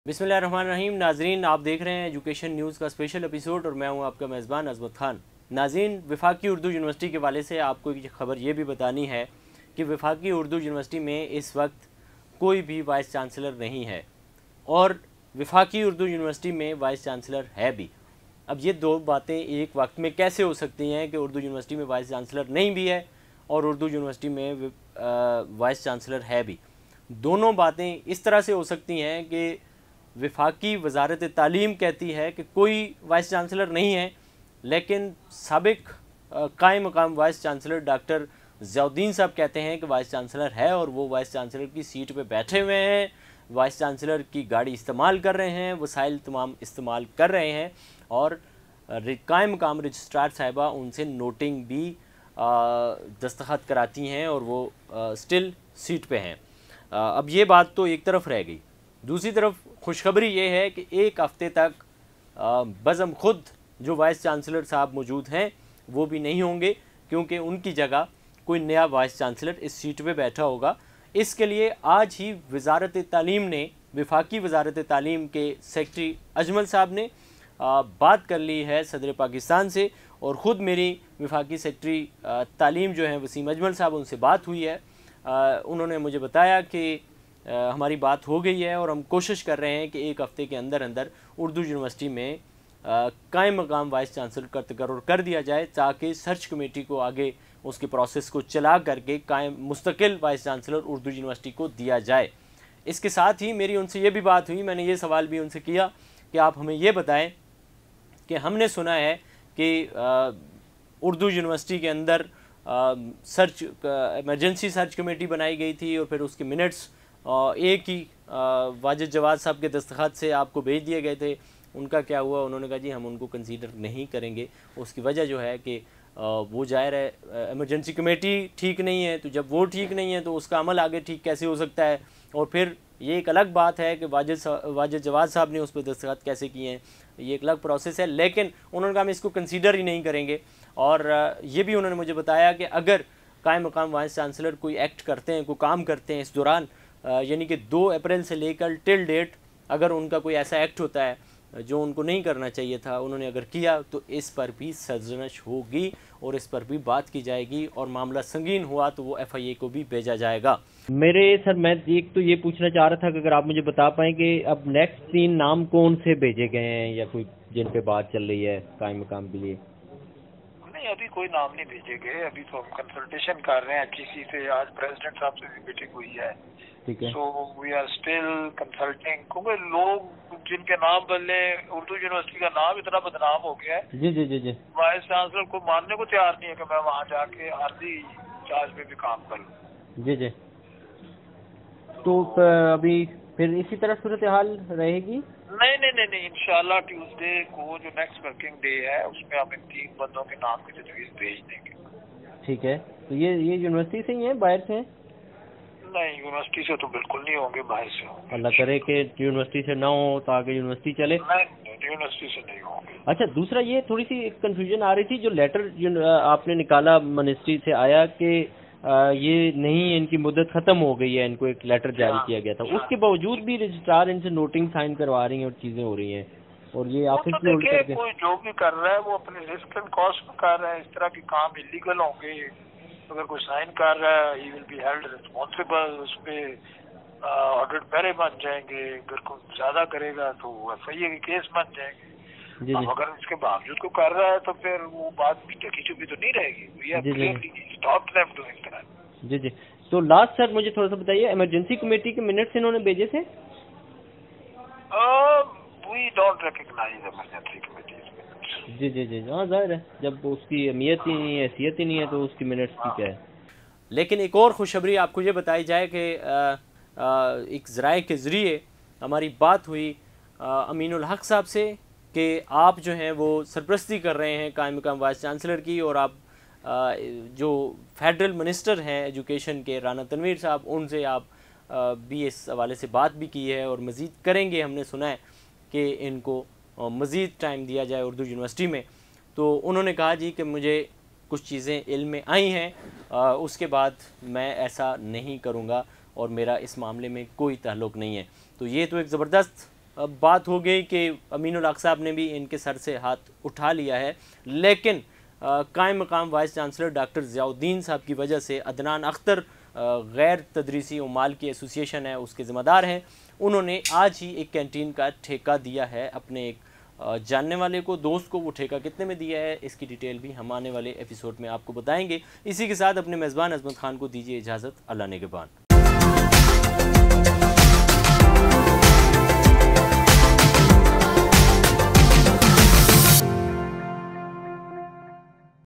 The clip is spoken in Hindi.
बिस्मिल्लाहिर्रहमानिर्रहीम। नाजरीन, आप देख रहे हैं एजुकेशन न्यूज़ का स्पेशल एपिसोड और मैं हूं आपका मेज़बान अज़मत ख़ान। नाजरीन, वफाकी उर्दू यूनिवर्सिटी के वाले से आपको एक ख़बर ये भी बतानी है कि वफाकी उर्दू यूनिवर्सिटी में इस वक्त कोई भी वाइस चांसलर नहीं है और वफाकी उर्दू यूनिवर्सिटी में वाइस चांसलर है भी। अब ये दो बातें एक वक्त में कैसे हो सकती हैं कि उर्दू यूनिवर्सिटी में वाइस चांसलर नहीं भी है और उर्दू यूनिवर्सिटी में वाइस चांसलर है भी। दोनों बातें इस तरह से हो सकती हैं कि वफाकी वजारत तालीम कहती है कि कोई वाइस चांसलर नहीं है, लेकिन साबिक कायम मकाम वाइस चांसलर डॉक्टर ज़ियाउद्दीन साहब कहते हैं कि वाइस चांसलर है और वो वाइस चांसलर की सीट पे बैठे हुए हैं, वाइस चांसलर की गाड़ी इस्तेमाल कर रहे हैं, वसाइल तमाम इस्तेमाल कर रहे हैं और कायम मकाम रजिस्ट्रार साहिबा उनसे नोटिंग भी दस्तखत कराती हैं और वो स्टिल सीट पे हैं। अब ये बात तो एक तरफ रह गई। दूसरी तरफ खुशखबरी ये है कि एक हफ़्ते तक बज़म खुद जो वाइस चांसलर साहब मौजूद हैं वो भी नहीं होंगे, क्योंकि उनकी जगह कोई नया वाइस चांसलर इस सीट पे बैठा होगा। इसके लिए आज ही वजारत तालीम ने, वफाकी वजारत तालीम के सेक्रेटरी अजमल साहब ने बात कर ली है सदर पाकिस्तान से और ख़ुद मेरी वफाकी सेक्रेटरी तालीम जो हैं वसीम अजमल साहब, उनसे बात हुई है। उन्होंने मुझे बताया कि हमारी बात हो गई है और हम कोशिश कर रहे हैं कि एक हफ़्ते के अंदर अंदर उर्दू यूनिवर्सिटी में कायम मकाम वाइस चांसलर का तकर्रुर कर दिया जाए, ताकि सर्च कमेटी को आगे उसके प्रोसेस को चला करके कायम मुस्तकिल वाइस चांसलर उर्दू यूनिवर्सिटी को दिया जाए। इसके साथ ही मेरी उनसे ये भी बात हुई, मैंने ये सवाल भी उनसे किया कि आप हमें ये बताएं कि हमने सुना है कि उर्दू यूनिवर्सिटी के अंदर सर्च इमरजेंसी सर्च कमेटी बनाई गई थी और फिर उसके मिनट्स एक ही वाजिद जवाद साहब के दस्तखत से आपको भेज दिए गए थे। उनका क्या हुआ? उन्होंने कहा जी हम उनको कंसीडर नहीं करेंगे। उसकी वजह जो है कि वो जाहिर है इमरजेंसी कमेटी ठीक नहीं है, तो जब वो ठीक नहीं है तो उसका अमल आगे ठीक कैसे हो सकता है। और फिर ये एक अलग बात है कि वाजिद जवाद साहब ने उस पर दस्तखत कैसे किए हैं, ये एक अलग प्रोसेस है। लेकिन उन्होंने कहा हम इसको कंसीडर ही नहीं करेंगे। और ये भी उन्होंने मुझे बताया कि अगर कायम मकाम वाइस चांसलर कोई एक्ट करते हैं, कोई काम करते हैं इस दौरान, यानी कि 2 अप्रैल से लेकर टिल डेट, अगर उनका कोई ऐसा एक्ट होता है जो उनको नहीं करना चाहिए था, उन्होंने अगर किया तो इस पर भी सरजनश होगी और इस पर भी बात की जाएगी और मामला संगीन हुआ तो वो FIA को भी भेजा जाएगा। मैं एक तो ये पूछना चाह रहा था कि अगर आप मुझे बता पाएँ कि अब नेक्स्ट 3 नाम कौन से भेजे गए हैं या कोई जिन पे बात चल रही है कायम मकाम के लिए? नहीं, अभी कोई नाम नहीं भेजे गए। अभी तो हम कंसल्टेशन कर रहे हैं HEC से। आज प्रेसिडेंट साहब से भी मीटिंग हुई है। ठीक है। So we are still consulting, क्योंकि लोग जिनके नाम बदले, उर्दू यूनिवर्सिटी का नाम इतना बदनाम हो गया है। जी जी जी जी। वाइस चांसलर को मानने को तैयार नहीं है कि मैं वहाँ जाके आर्जी चार्ज में भी काम करूँ। जी जी। तो अभी फिर इसी तरह सूरत हाल रहेगी? नहीं, इंशाल्लाह ट्यूसडे को जो नेक्स्ट वर्किंग डे है उसमें हम इन 3 बंदों के नाम की तजवीज़ भेज देंगे। ठीक है। तो ये यूनिवर्सिटी से ही है, बाहर से हैं? नहीं, यूनिवर्सिटी से तो बिल्कुल नहीं होंगे, बाहर से होंगे। अल्लाह करे कि यूनिवर्सिटी से ना हो ताकि यूनिवर्सिटी चले। नहीं, यूनिवर्सिटी से नहीं होंगे। अच्छा, दूसरा ये थोड़ी सी कंफ्यूजन आ रही थी, जो लेटर आपने निकाला मिनिस्ट्री से आया कि ये नहीं, इनकी मुद्दत खत्म हो गई है, इनको एक लेटर जारी किया गया था, उसके बावजूद भी रजिस्ट्रार इनसे नोटिंग साइन करवा रही हैं और चीजें हो रही हैं और ये ऑफिस तो देखिए, कोई जो भी कर रहा है वो अपने रिस्क एंड कॉस्ट में कर रहा है। इस तरह के काम इलीगल होंगे। अगर कोई साइन कर रहा है he will be held responsible, उस पर ऑडिट पैरे बन जाएंगे। अगर कोई ज्यादा करेगा तो FIA के केस बन जाएंगे। अब अगर इसके बावजूद को कर रहा है तो फिर वो बात टेकी चुपी तो नहीं रहेगी। Stop them doing that. जी जी। तो लास्ट सर मुझे थोड़ा सा बताइए, इमरजेंसी कमेटी के मिनट्स इन्होंने भेजे थे? We don't recognise emergency committee. जी जी जी। हाँ, जाहिर है जब उसकी अहमियत ही नहीं है, हैसियत ही नहीं है तो उसकी मिनट्स की क्या है। लेकिन एक और खुशखबरी आपको ये बताई जाए कि एक ज़राए के ज़रिए हमारी बात हुई अमीनुल हक साहब से कि आप जो हैं वो सरपरस्ती कर रहे हैं कायम मकाम वाइस चांसलर की, और आप जो फेडरल मिनिस्टर हैं एजुकेशन के राना तनवीर साहब, उनसे आप भी इस हवाले से बात भी की है और मज़ीद करेंगे। हमने सुना है कि इनको मज़ीद टाइम दिया जाए उर्दू यूनिवर्सिटी में। तो उन्होंने कहा जी कि मुझे कुछ चीज़ें इल्म में आई हैं, उसके बाद मैं ऐसा नहीं करूँगा और मेरा इस मामले में कोई ताल्लुक़ नहीं है। तो ये तो एक ज़बरदस्त बात हो गई कि अमीनुल हक साहब ने भी इनके सर से हाथ उठा लिया है, लेकिन कायम मकाम वाइस चांसलर डॉक्टर ज़ियाउद्दीन साहब की वजह से अदनान अख्तर गैर तदरीसी उमाल की एसोसिएशन है उसके ज़िम्मेदार हैं, उन्होंने आज ही एक कैंटीन का ठेका दिया है अपने एक जानने वाले को, दोस्त को। वो ठेका कितने में दिया है इसकी डिटेल भी हम आने वाले एपिसोड में आपको बताएंगे। इसी के साथ अपने मेज़बान अजमत खान को दीजिए इजाज़त। अल्लाह निगहबान।